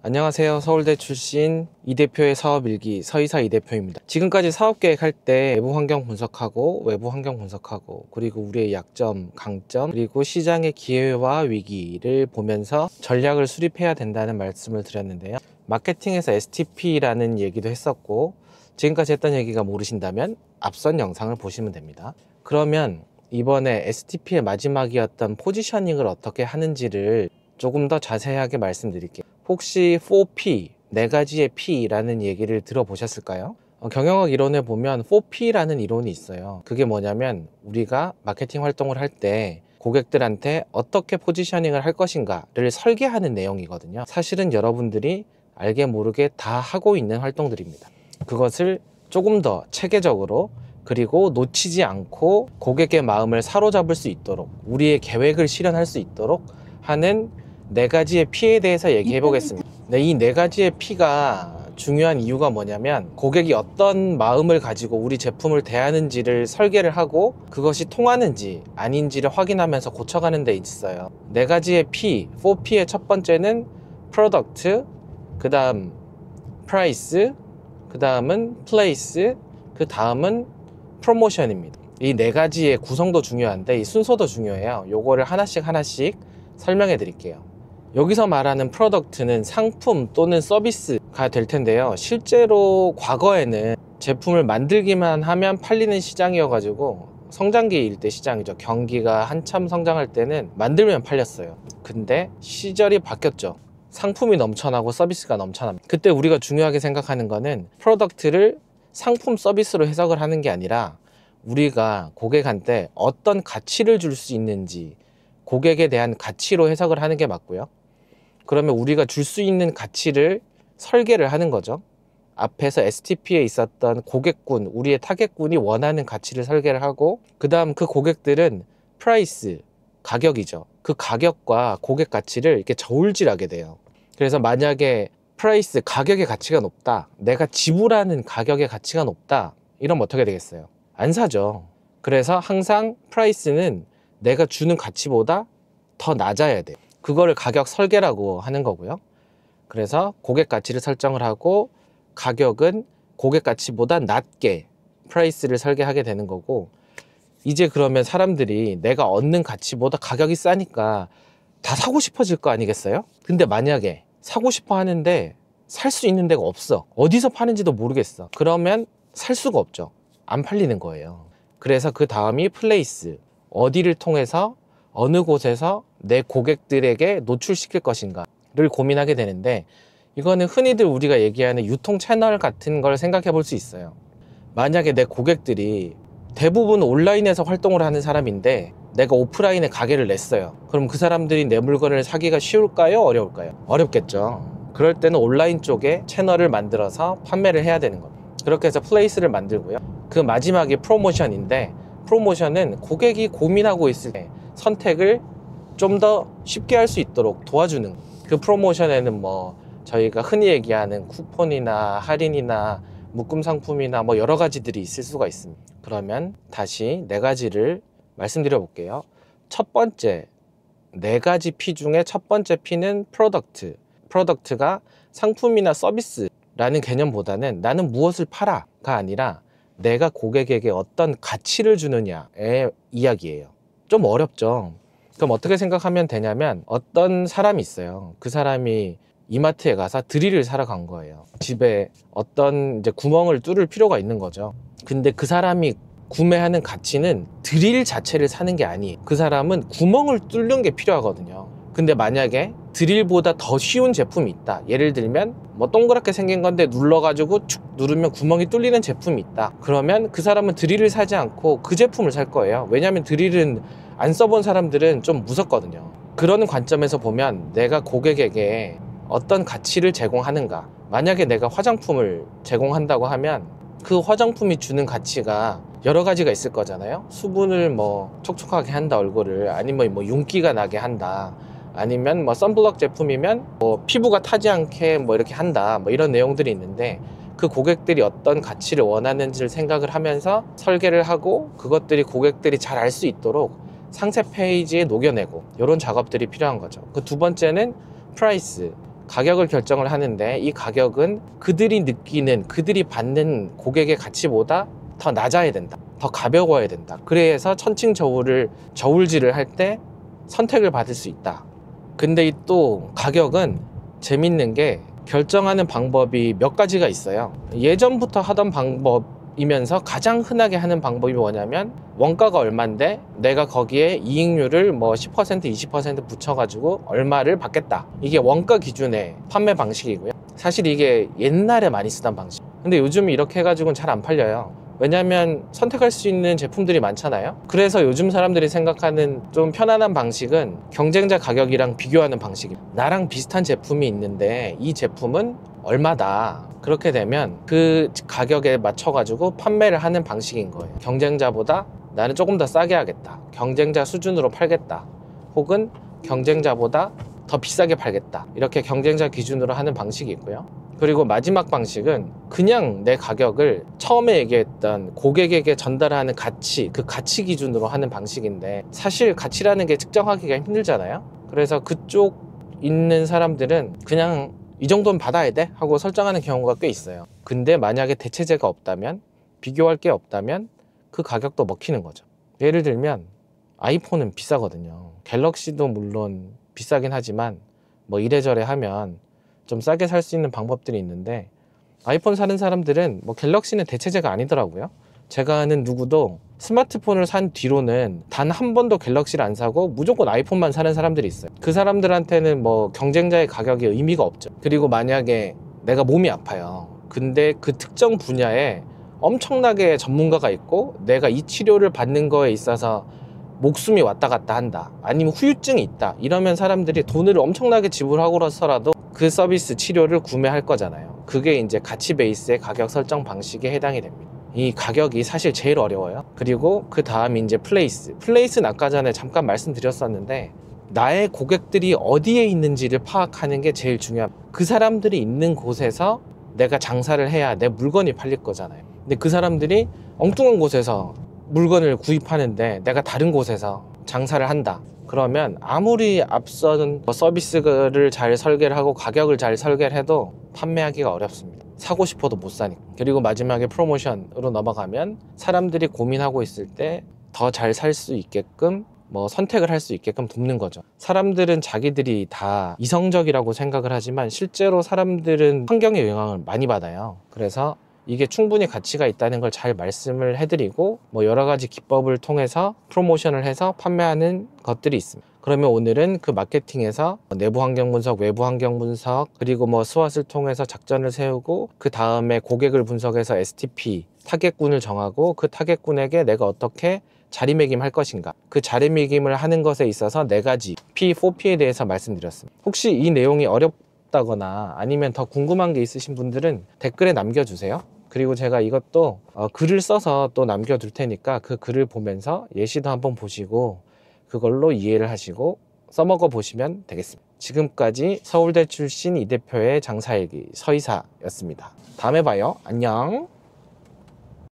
안녕하세요. 서울대 출신 이 대표의 사업일기 서이사 이 대표입니다. 지금까지 사업계획할 때 내부 환경 분석하고 외부 환경 분석하고 그리고 우리의 약점, 강점 그리고 시장의 기회와 위기를 보면서 전략을 수립해야 된다는 말씀을 드렸는데요. 마케팅에서 STP라는 얘기도 했었고 지금까지 했던 얘기가 모르신다면 앞선 영상을 보시면 됩니다. 그러면 이번에 STP의 마지막이었던 포지셔닝을 어떻게 하는지를 조금 더 자세하게 말씀드릴게요. 혹시 4P, 네 가지의 P라는 얘기를 들어보셨을까요? 경영학 이론에 보면 4P라는 이론이 있어요. 그게 뭐냐면 우리가 마케팅 활동을 할 때 고객들한테 어떻게 포지셔닝을 할 것인가를 설계하는 내용이거든요. 사실은 여러분들이 알게 모르게 다 하고 있는 활동들입니다. 그것을 조금 더 체계적으로 그리고 놓치지 않고 고객의 마음을 사로잡을 수 있도록 우리의 계획을 실현할 수 있도록 하는 네 가지의 P에 대해서 얘기해 보겠습니다. 이 네 가지의 P가 중요한 이유가 뭐냐면 고객이 어떤 마음을 가지고 우리 제품을 대하는지를 설계를 하고 그것이 통하는지 아닌지를 확인하면서 고쳐가는 데 있어요. 네 가지의 P, 4P의 첫 번째는 프로덕트, 그 다음 프라이스, 그 다음은 플레이스, 그 다음은 프로모션입니다. 이 네 가지의 구성도 중요한데 이 순서도 중요해요. 요거를 하나씩 설명해 드릴게요. 여기서 말하는 프로덕트는 상품 또는 서비스가 될 텐데요. 실제로 과거에는 제품을 만들기만 하면 팔리는 시장이어가지고 성장기일 때 시장이죠. 경기가 한참 성장할 때는 만들면 팔렸어요. 근데 시절이 바뀌었죠. 상품이 넘쳐나고 서비스가 넘쳐납니다. 그때 우리가 중요하게 생각하는 거는 프로덕트를 상품 서비스로 해석을 하는 게 아니라 우리가 고객한테 어떤 가치를 줄 수 있는지 고객에 대한 가치로 해석을 하는 게 맞고요. 그러면 우리가 줄 수 있는 가치를 설계를 하는 거죠. 앞에서 STP에 있었던 고객군, 우리의 타겟군이 원하는 가치를 설계를 하고 그 다음 그 고객들은 프라이스, 가격이죠. 그 가격과 고객 가치를 이렇게 저울질하게 돼요. 그래서 만약에 프라이스, 가격의 가치가 높다, 내가 지불하는 가격의 가치가 높다, 이러면 어떻게 되겠어요? 안 사죠. 그래서 항상 프라이스는 내가 주는 가치보다 더 낮아야 돼요. 그거를 가격 설계라고 하는 거고요. 그래서 고객 가치를 설정을 하고 가격은 고객 가치보다 낮게 프라이스를 설계하게 되는 거고, 이제 그러면 사람들이 내가 얻는 가치보다 가격이 싸니까 다 사고 싶어질 거 아니겠어요? 근데 만약에 사고 싶어 하는데 살 수 있는 데가 없어. 어디서 파는지도 모르겠어. 그러면 살 수가 없죠. 안 팔리는 거예요. 그래서 그 다음이 플레이스. 어디를 통해서 어느 곳에서 내 고객들에게 노출시킬 것인가를 고민하게 되는데, 이거는 흔히들 우리가 얘기하는 유통 채널 같은 걸 생각해 볼 수 있어요. 만약에 내 고객들이 대부분 온라인에서 활동을 하는 사람인데 내가 오프라인에 가게를 냈어요. 그럼 그 사람들이 내 물건을 사기가 쉬울까요? 어려울까요? 어렵겠죠. 그럴 때는 온라인 쪽에 채널을 만들어서 판매를 해야 되는 겁니다. 그렇게 해서 플레이스를 만들고요. 그 마지막이 프로모션인데, 프로모션은 고객이 고민하고 있을 때 선택을 좀 더 쉽게 할 수 있도록 도와주는, 그 프로모션에는 뭐 저희가 흔히 얘기하는 쿠폰이나 할인이나 묶음 상품이나 뭐 여러 가지들이 있을 수가 있습니다. 그러면 다시 네 가지를 말씀드려 볼게요. 첫 번째, 네 가지 P 중에 첫 번째 P는 프로덕트. 프로덕트가 상품이나 서비스라는 개념보다는 나는 무엇을 팔아가 아니라 내가 고객에게 어떤 가치를 주느냐의 이야기예요. 좀 어렵죠. 그럼 어떻게 생각하면 되냐면, 어떤 사람이 있어요. 그 사람이 이마트에 가서 드릴을 사러 간 거예요. 집에 어떤 이제 구멍을 뚫을 필요가 있는 거죠. 근데 그 사람이 구매하는 가치는 드릴 자체를 사는 게 아니에요. 그 사람은 구멍을 뚫는 게 필요하거든요. 근데 만약에 드릴보다 더 쉬운 제품이 있다. 예를 들면 뭐 동그랗게 생긴 건데 눌러가지고 축 누르면 구멍이 뚫리는 제품이 있다. 그러면 그 사람은 드릴을 사지 않고 그 제품을 살 거예요. 왜냐하면 드릴은 안 써본 사람들은 좀 무섭거든요. 그런 관점에서 보면 내가 고객에게 어떤 가치를 제공하는가. 만약에 내가 화장품을 제공한다고 하면 그 화장품이 주는 가치가 여러 가지가 있을 거잖아요. 수분을 뭐 촉촉하게 한다, 얼굴을. 아니면 뭐 윤기가 나게 한다. 아니면 뭐 선블럭 제품이면 뭐 피부가 타지 않게 뭐 이렇게 한다, 뭐 이런 내용들이 있는데, 그 고객들이 어떤 가치를 원하는지를 생각을 하면서 설계를 하고 그것들이 고객들이 잘 알 수 있도록 상세 페이지에 녹여내고, 이런 작업들이 필요한 거죠. 그 두 번째는 프라이스. 가격을 결정을 하는데 이 가격은 그들이 느끼는, 그들이 받는 고객의 가치보다 더 낮아야 된다, 더 가벼워야 된다. 그래서 저울질을 할 때 선택을 받을 수 있다. 근데 이 또 가격은 재밌는 게 결정하는 방법이 몇 가지가 있어요. 예전부터 하던 방법이면서 가장 흔하게 하는 방법이 뭐냐면, 원가가 얼만데 내가 거기에 이익률을 뭐 10% 20% 붙여가지고 얼마를 받겠다. 이게 원가 기준의 판매 방식이고요. 사실 이게 옛날에 많이 쓰던 방식. 근데 요즘 이렇게 해가지고는 잘 안 팔려요. 왜냐면 선택할 수 있는 제품들이 많잖아요. 그래서 요즘 사람들이 생각하는 좀 편안한 방식은 경쟁자 가격이랑 비교하는 방식입니다. 나랑 비슷한 제품이 있는데 이 제품은 얼마다. 그렇게 되면 그 가격에 맞춰가지고 판매를 하는 방식인 거예요. 경쟁자보다 나는 조금 더 싸게 하겠다, 경쟁자 수준으로 팔겠다, 혹은 경쟁자보다 더 비싸게 팔겠다, 이렇게 경쟁자 기준으로 하는 방식이 있고요. 그리고 마지막 방식은 그냥 내 가격을 처음에 얘기했던 고객에게 전달하는 가치, 그 가치 기준으로 하는 방식인데, 사실 가치라는 게 측정하기가 힘들잖아요. 그래서 그쪽 있는 사람들은 그냥 이 정도는 받아야 돼 하고 설정하는 경우가 꽤 있어요. 근데 만약에 대체제가 없다면, 비교할 게 없다면 그 가격도 먹히는 거죠. 예를 들면 아이폰은 비싸거든요. 갤럭시도 물론 비싸긴 하지만 뭐 이래저래 하면 좀 싸게 살 수 있는 방법들이 있는데, 아이폰 사는 사람들은 뭐 갤럭시는 대체제가 아니더라고요. 제가 아는 누구도 스마트폰을 산 뒤로는 단 한 번도 갤럭시를 안 사고 무조건 아이폰만 사는 사람들이 있어요. 그 사람들한테는 뭐 경쟁자의 가격이 의미가 없죠. 그리고 만약에 내가 몸이 아파요. 근데 그 특정 분야에 엄청나게 전문가가 있고 내가 이 치료를 받는 거에 있어서 목숨이 왔다 갔다 한다, 아니면 후유증이 있다, 이러면 사람들이 돈을 엄청나게 지불하고서라도 그 서비스 치료를 구매할 거잖아요. 그게 이제 가치 베이스의 가격 설정 방식에 해당이 됩니다. 이 가격이 사실 제일 어려워요. 그리고 그 다음이 이제 플레이스는 아까 전에 잠깐 말씀드렸었는데, 나의 고객들이 어디에 있는지를 파악하는 게 제일 중요합니다. 그 사람들이 있는 곳에서 내가 장사를 해야 내 물건이 팔릴 거잖아요. 근데 그 사람들이 엉뚱한 곳에서 물건을 구입하는데 내가 다른 곳에서 장사를 한다. 그러면 아무리 앞선 서비스를 잘 설계를 하고 가격을 잘 설계를 해도 판매하기가 어렵습니다. 사고 싶어도 못 사니까. 그리고 마지막에 프로모션으로 넘어가면, 사람들이 고민하고 있을 때 더 잘 살 수 있게끔 뭐 선택을 할 수 있게끔 돕는 거죠. 사람들은 자기들이 다 이성적이라고 생각을 하지만 실제로 사람들은 환경의 영향을 많이 받아요. 그래서 이게 충분히 가치가 있다는 걸 잘 말씀을 해드리고, 뭐 여러 가지 기법을 통해서 프로모션을 해서 판매하는 것들이 있습니다. 그러면 오늘은 그 마케팅에서 내부 환경 분석, 외부 환경 분석, 그리고 뭐 스왓을 통해서 작전을 세우고, 그 다음에 고객을 분석해서 STP, 타겟군을 정하고, 그 타겟군에게 내가 어떻게 자리매김할 것인가, 그 자리매김을 하는 것에 있어서 4가지 P4P에 대해서 말씀드렸습니다. 혹시 이 내용이 어렵다거나 아니면 더 궁금한 게 있으신 분들은 댓글에 남겨주세요. 그리고 제가 이것도 글을 써서 또 남겨둘 테니까 그 글을 보면서 예시도 한번 보시고 그걸로 이해를 하시고 써먹어 보시면 되겠습니다. 지금까지 서울대 출신 이 대표의 장사일기 서이사였습니다. 다음에 봐요. 안녕.